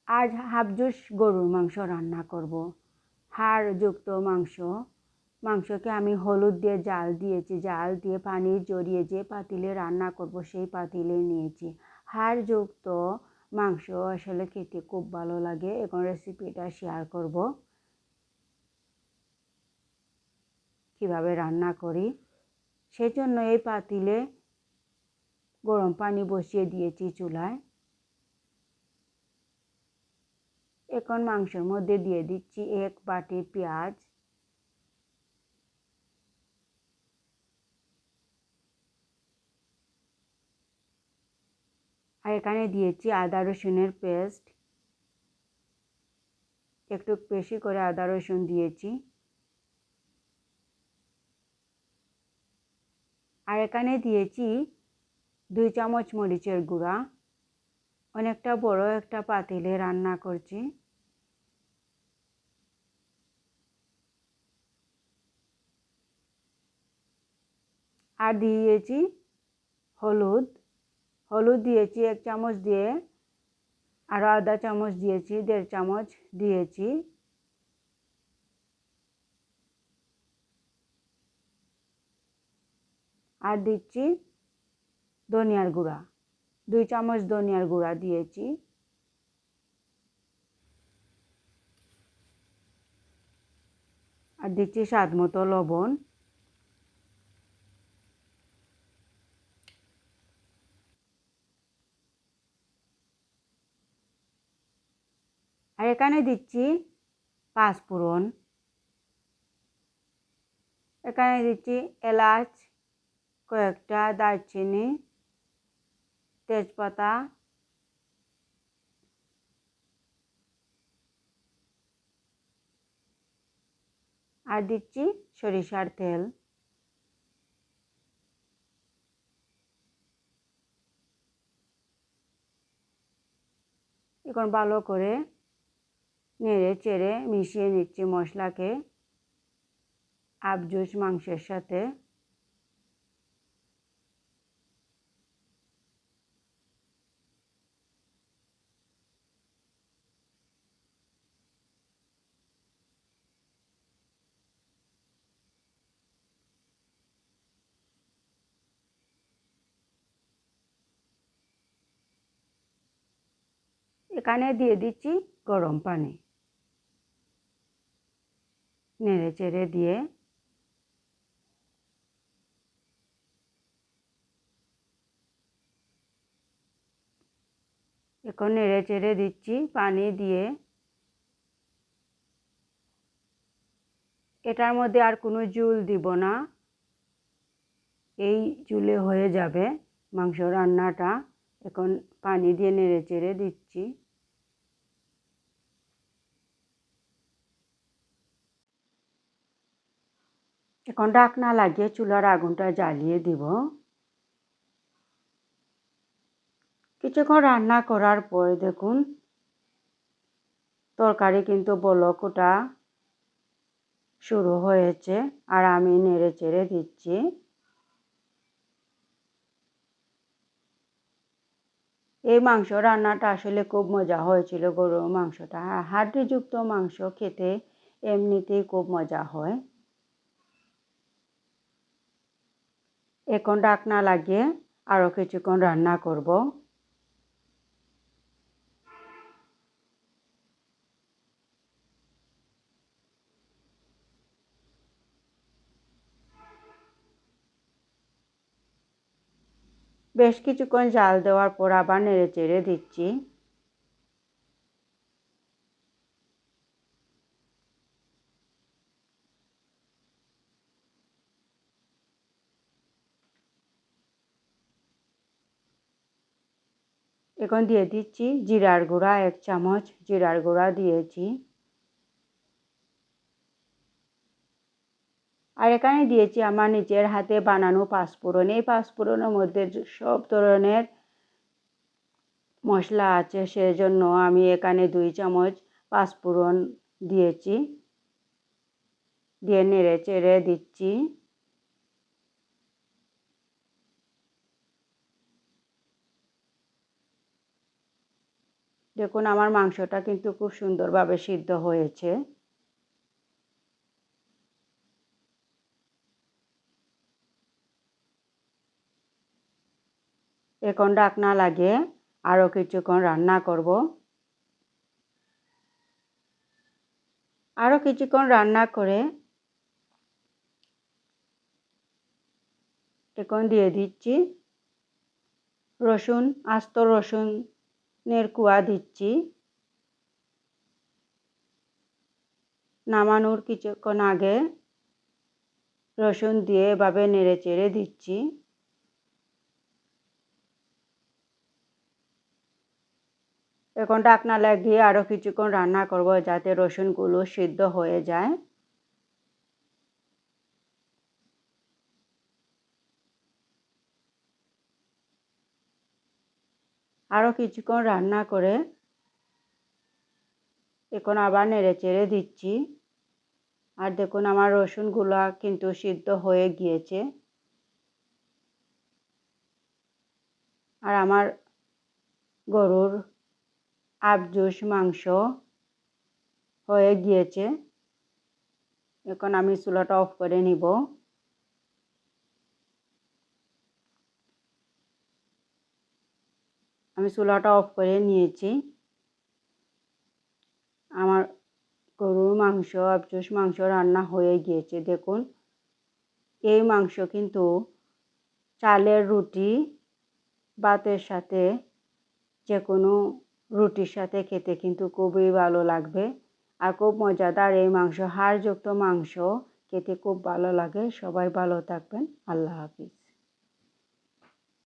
আজ হাফজোস গরুর মাংস রান্না করব। হাড়যুক্ত মাংসকে আমি হলুদ দিয়ে জাল দিয়েছি, জাল দিয়ে পানি জড়িয়ে যে পাতিলে রান্না করব সেই পাতিলে নিয়েছি। হাড়যুক্ত মাংস আসলে খেতে খুব ভালো লাগে। এখন রেসিপিটা শেয়ার করব কিভাবে রান্না করি। সেজন্য এই পাতিলে গরম পানি বসিয়ে দিয়েছি চুলায়। এখন মাংসের মধ্যে দিয়ে দিচ্ছি 1 বাটি পেঁয়াজ, আর এখানে দিয়েছি আদা রসুনের পেস্ট, একটু বেশি করে আদা রসুন দিয়েছি। আর এখানে দিয়েছি 2 চামচ মরিচের গুঁড়া। অনেকটা বড় একটা পাতিলে রান্না করছি। আর দিয়েছি হলুদ দিয়েছি 1 চামচ দিয়ে, আরও আধা চামচ দিয়েছি, 1.5 চামচ দিয়েছি। আর দিচ্ছি ধনিয়ার গুঁড়া, 2 চামচ ধনিয়ার গুঁড়া দিয়েছি। আর দিচ্ছি স্বাদ মতো লবণ। আর এখানে দিচ্ছি পাঁচফোড়ন, এখানে দিচ্ছি এলাচ কয়েকটা, দারচিনি, তেজপাতা, আর দিচ্ছি সরিষার তেল। এখন ভালো করে নেড়ে চেড়ে মিশিয়ে নিচ্ছি মশলাকে হাফজোস মাংসের সাথে। এখানে দিয়ে দিচ্ছি গরম পানি, নেড়ে চেড়ে দিয়ে এখন নেড়ে চেড়ে দিচ্ছি পানি দিয়ে। এটার মধ্যে আর কোনো ঝোল দিব না, এই ঝোলে হয়ে যাবে মাংস রান্নাটা। এখন পানি দিয়ে নেড়ে চেড়ে দিচ্ছি। এখন ঢাকনা লাগিয়ে চুলার আগুনটা জ্বালিয়ে দিব। কিছুক্ষণ রান্না করার পর দেখুন তরকারি কিন্তু বলক ওঠা শুরু হয়েছে, আর আমি নেড়ে চেড়ে দিচ্ছি। এই মাংস রান্নাটা আসলে খুব মজা হয়েছিল। গরুর মাংসটা হাড্ডিযুক্ত মাংস খেতে এমনিতেই খুব মজা হয়। এখন ঢাকনা লাগিয়ে আরও কিছুক্ষণ রান্না করব। বেশ কিছুক্ষণ জাল দেওয়ার পর আবার নেড়ে চেড়ে দিচ্ছি। এখন দিয়ে দিচ্ছি জিরার গুঁড়া, 1 চামচ জিরার গুঁড়া দিয়েছি। আর এখানে দিয়েছি আমার নিজের হাতে বানানো পাঁচফোড়ন। এই পাঁচফোড়নের মধ্যে সব ধরনের মশলা আছে, সেজন্য আমি এখানে 2 চামচ পাঁচফোড়ন দিয়েছি, দিয়ে নেড়ে চেড়ে দিচ্ছি। দেখুন আমার মাংসটা কিন্তু খুব সুন্দরভাবে সিদ্ধ হয়েছে। এখন ঢাকনা লাগিয়ে আরও কিছুক্ষণ রান্না করব। আরও কিছুক্ষণ রান্না করে এখন দিয়ে দিচ্ছি রসুন, আস্ত রসুনের কোয়া দিচ্ছি। নামানোর কিছুক্ষণ আগে রসুন দিয়ে এভাবে নেড়ে চেড়ে দিচ্ছি। এখন ঢাকনা লাগিয়ে আরও কিছুক্ষণ রান্না করব যাতে রসুনগুলো সিদ্ধ হয়ে যায়। আরও কিছুক্ষণ রান্না করে এখন আবার নেড়ে চেড়ে দিচ্ছি। আর দেখুন আমার রসুনগুলো কিন্তু সিদ্ধ হয়ে গিয়েছে। আর আমার গরুর আবজুস মাংস হয়ে গিয়েছে। এখন আমি চুলাটা অফ করে নিব। আমি চুলাটা অফ করে নিয়েছি। আমার গরুর মাংস, আবজুস মাংস রান্না হয়ে গিয়েছে। দেখুন এই মাংস কিন্তু চালের রুটি, ভাতের সাথে, যে কোনো রুটির সাথে খেতে কিন্তু খুবই ভালো লাগবে। আর খুব মজাদার এই মাংস, হাড়যুক্ত মাংস খেতে খুব ভালো লাগে। সবাই ভালো থাকবেন। আল্লাহ হাফিজ।